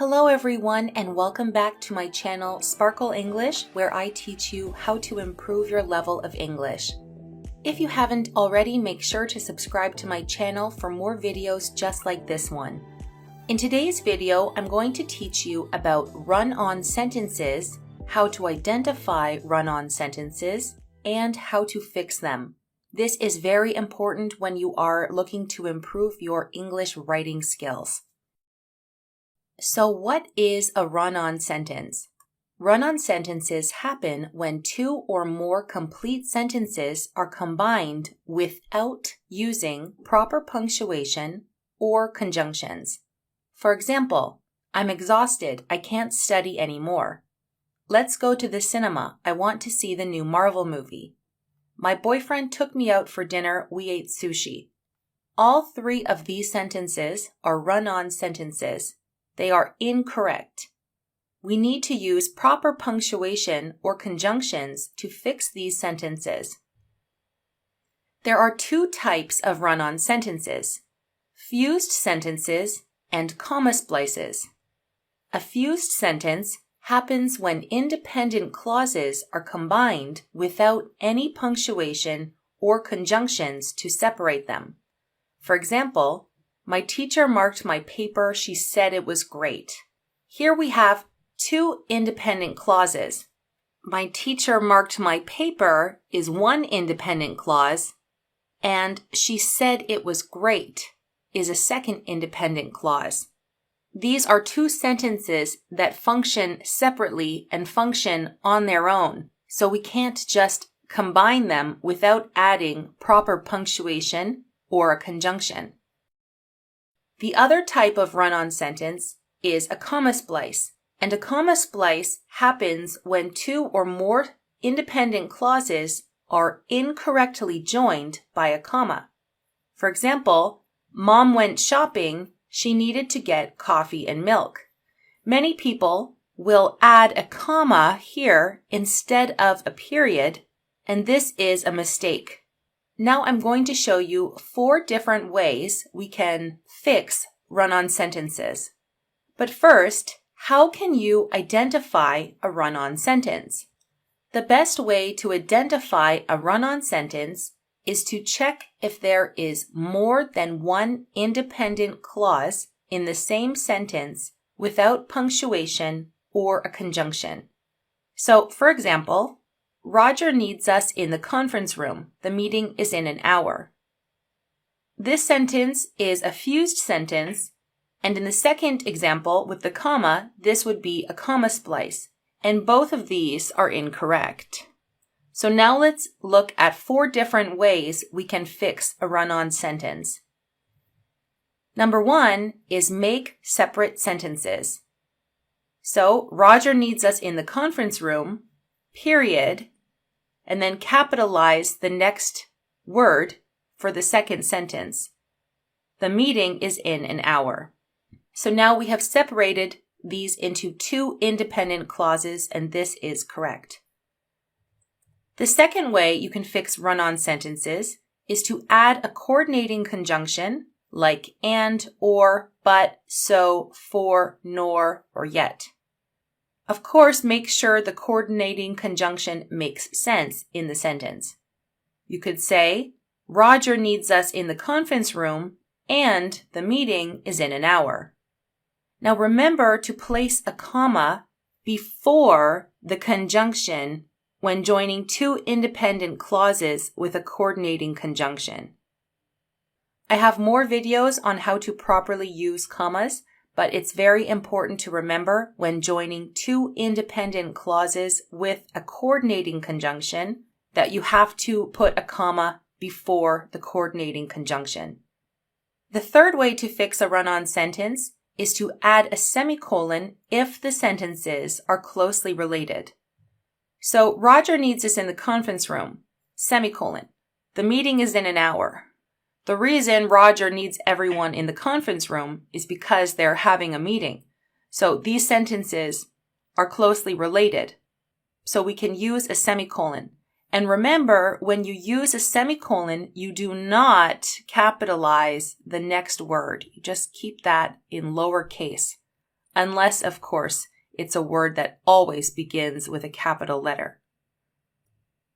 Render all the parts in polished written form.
Hello everyone and welcome back to my channel Sparkle English, where I teach you how to improve your level of English. If you haven't already, make sure to subscribe to my channel for more videos just like this one. In today's video, I'm going to teach you about run-on sentences, how to identify run-on sentences, and how to fix them. This is very important when you are looking to improve your English writing skills. So what is a run-on sentence? Run-on sentences happen when two or more complete sentences are combined without using proper punctuation or conjunctions. For example, I'm exhausted, I can't study anymore. Let's go to the cinema, I want to see the new Marvel movie. My boyfriend took me out for dinner, we ate sushi. All three of these sentences are run-on sentences. They are incorrect. We need to use proper punctuation or conjunctions to fix these sentences. There are two types of run-on sentences: fused sentences and comma splices. A fused sentence happens when independent clauses are combined without any punctuation or conjunctions to separate them. For example, my teacher marked my paper, she said it was great. Here we have two independent clauses. My teacher marked my paper is one independent clause, and she said it was great is a second independent clause. These are two sentences that function separately and function on their own, so we can't just combine them without adding proper punctuation or a conjunction. The other type of run-on sentence is a comma splice, and a comma splice happens when two or more independent clauses are incorrectly joined by a comma. For example, Mom went shopping, she needed to get coffee and milk. Many people will add a comma here instead of a period, and this is a mistake. Now I'm going to show you 4 different ways we can fix run-on sentences. But first, how can you identify a run-on sentence? The best way to identify a run-on sentence is to check if there is more than one independent clause in the same sentence without punctuation or a conjunction. So, for example, Roger needs us in the conference room. The meeting is in an hour. This sentence is a fused sentence, and in the second example with the comma, this would be a comma splice, and both of these are incorrect. So now let's look at 4 different ways we can fix a run-on sentence. Number 1 is make separate sentences. So, Roger needs us in the conference room, period, and then capitalize the next word for the second sentence. The meeting is in an hour. So now we have separated these into 2 independent clauses, and this is correct. The second way you can fix run-on sentences is to add a coordinating conjunction like and, or, but, so, for, nor, or yet. Of course, make sure the coordinating conjunction makes sense in the sentence. You could say, Roger needs us in the conference room and the meeting is in an hour. Now remember to place a comma before the conjunction when joining 2 independent clauses with a coordinating conjunction. I have more videos on how to properly use commas, but it's very important to remember when joining 2 independent clauses with a coordinating conjunction that you have to put a comma before the coordinating conjunction. The third way to fix a run-on sentence is to add a semicolon if the sentences are closely related. So, Roger needs us in the conference room, semicolon. The meeting is in an hour. The reason Roger needs everyone in the conference room is because they're having a meeting. So these sentences are closely related. So we can use a semicolon. And remember, when you use a semicolon, you do not capitalize the next word. You just keep that in lowercase. unless, of course, it's a word that always begins with a capital letter.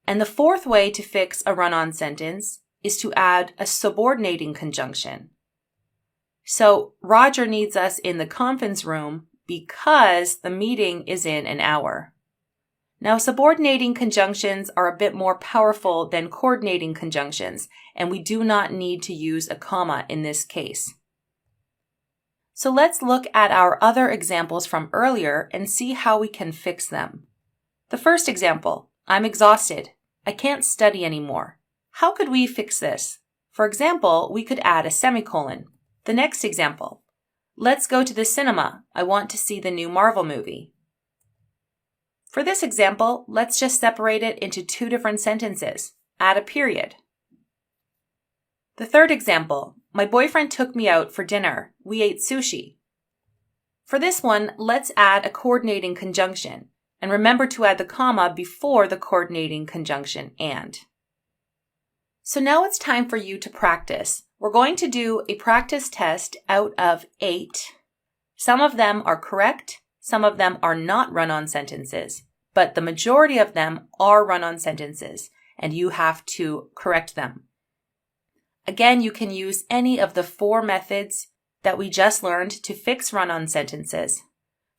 And the fourth way to fix a run-on sentence is to add a subordinating conjunction. So Roger needs us in the conference room because the meeting is in an hour. Now, subordinating conjunctions are a bit more powerful than coordinating conjunctions, and we do not need to use a comma in this case. So let's look at our other examples from earlier and see how we can fix them. The first example, I'm exhausted. I can't study anymore. How could we fix this? For example, we could add a semicolon. The next example, let's go to the cinema. I want to see the new Marvel movie. For this example, let's just separate it into two different sentences. Add a period. The third example, my boyfriend took me out for dinner. We ate sushi. For this one, let's add a coordinating conjunction. And remember to add the comma before the coordinating conjunction and. So now it's time for you to practice. We're going to do a practice test out of 8. Some of them are correct. Some of them are not run-on sentences, but the majority of them are run-on sentences, and you have to correct them. Again, you can use any of the 4 methods that we just learned to fix run-on sentences.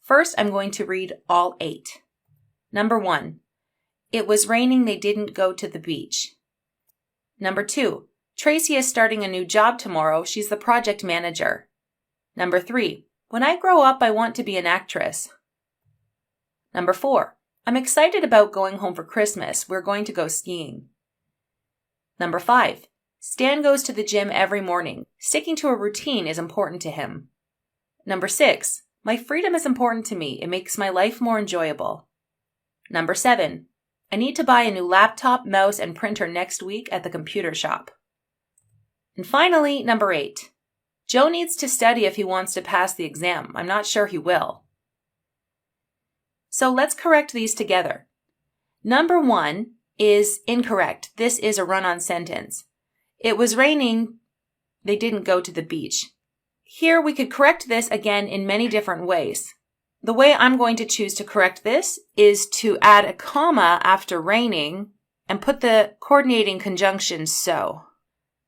First, I'm going to read all 8. Number 1, it was raining, they didn't go to the beach. Number 2, Tracy is starting a new job tomorrow, she's the project manager. Number 3, when I grow up, I want to be an actress. Number 4, I'm excited about going home for Christmas, we're going to go skiing. Number 5, Stan goes to the gym every morning. Sticking to a routine is important to him. Number 6, my freedom is important to me. It makes my life more enjoyable. Number 7, I need to buy a new laptop, mouse, and printer next week at the computer shop. And finally, number 8, Joe needs to study if he wants to pass the exam. I'm not sure he will. So let's correct these together. Number 1 is incorrect. This is a run-on sentence. It was raining, they didn't go to the beach. Here we could correct this again in many different ways. The way I'm going to choose to correct this is to add a comma after raining and put the coordinating conjunction so.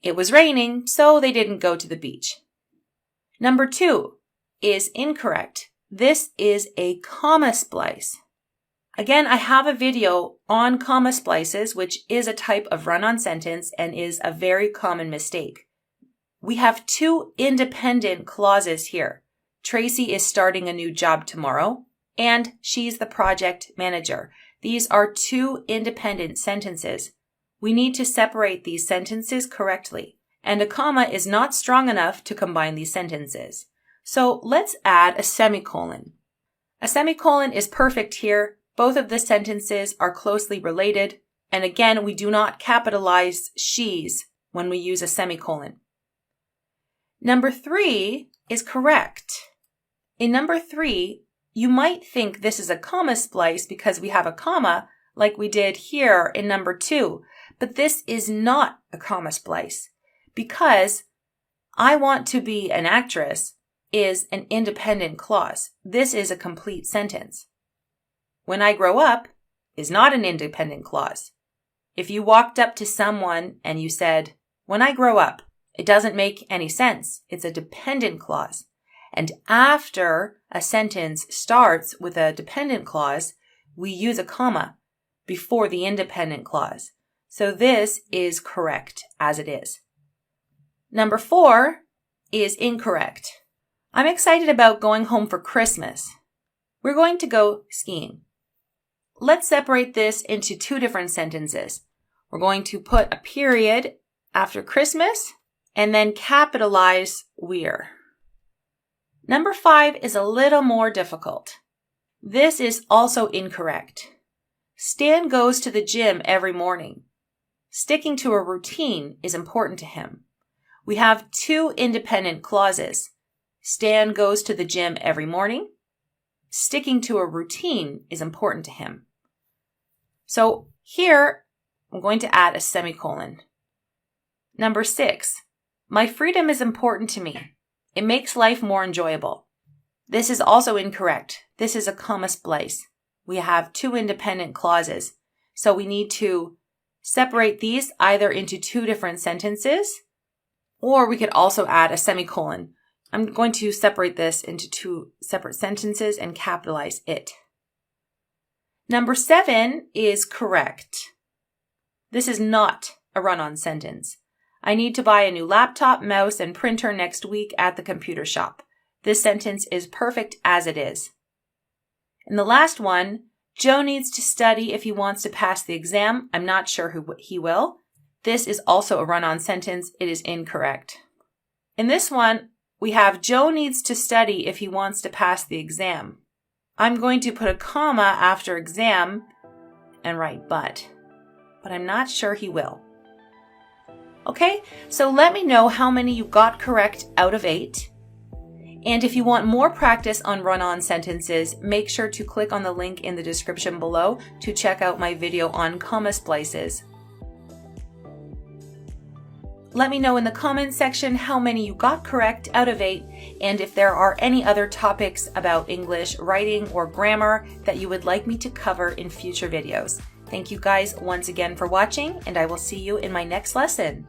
It was raining, so they didn't go to the beach. Number 2 is incorrect. This is a comma splice. Again, I have a video on comma splices, which is a type of run-on sentence and is a very common mistake. We have 2 independent clauses here. Tracy is starting a new job tomorrow, and she's the project manager. These are 2 independent sentences. We need to separate these sentences correctly, and a comma is not strong enough to combine these sentences. So let's add a semicolon. A semicolon is perfect here. Both of the sentences are closely related, and again, we do not capitalize she's when we use a semicolon. Number 3 is correct. In number 3, you might think this is a comma splice because we have a comma like we did here in number 2, but this is not a comma splice because I want to be an actress is an independent clause. This is a complete sentence. When I grow up is not an independent clause. If you walked up to someone and you said, when I grow up, it doesn't make any sense. It's a dependent clause. And after a sentence starts with a dependent clause, we use a comma before the independent clause. So this is correct as it is. Number 4 is incorrect. I'm excited about going home for Christmas. We're going to go skiing. Let's separate this into 2 different sentences. We're going to put a period after Christmas and then capitalize we're. Number 5 is a little more difficult. This is also incorrect. Stan goes to the gym every morning. Sticking to a routine is important to him. We have 2 independent clauses. Stan goes to the gym every morning. Sticking to a routine is important to him. So here, I'm going to add a semicolon. Number 6, my freedom is important to me. It makes life more enjoyable. This is also incorrect. This is a comma splice. We have two independent clauses. So we need to separate these either into two different sentences, or we could also add a semicolon. I'm going to separate this into two separate sentences and capitalize it. Number 7 is correct. This is not a run-on sentence. I need to buy a new laptop, mouse, and printer next week at the computer shop. This sentence is perfect as it is. And the last one, Joe needs to study if he wants to pass the exam. I'm not sure he will. This is also a run-on sentence. It is incorrect. In this one, we have Joe needs to study if he wants to pass the exam. I'm going to put a comma after exam and write but I'm not sure he will. Okay, so let me know how many you got correct out of 8. And if you want more practice on run-on sentences, make sure to click on the link in the description below to check out my video on comma splices. Let me know in the comments section how many you got correct out of 8, and if there are any other topics about English, writing, or grammar that you would like me to cover in future videos. Thank you guys once again for watching, and I will see you in my next lesson.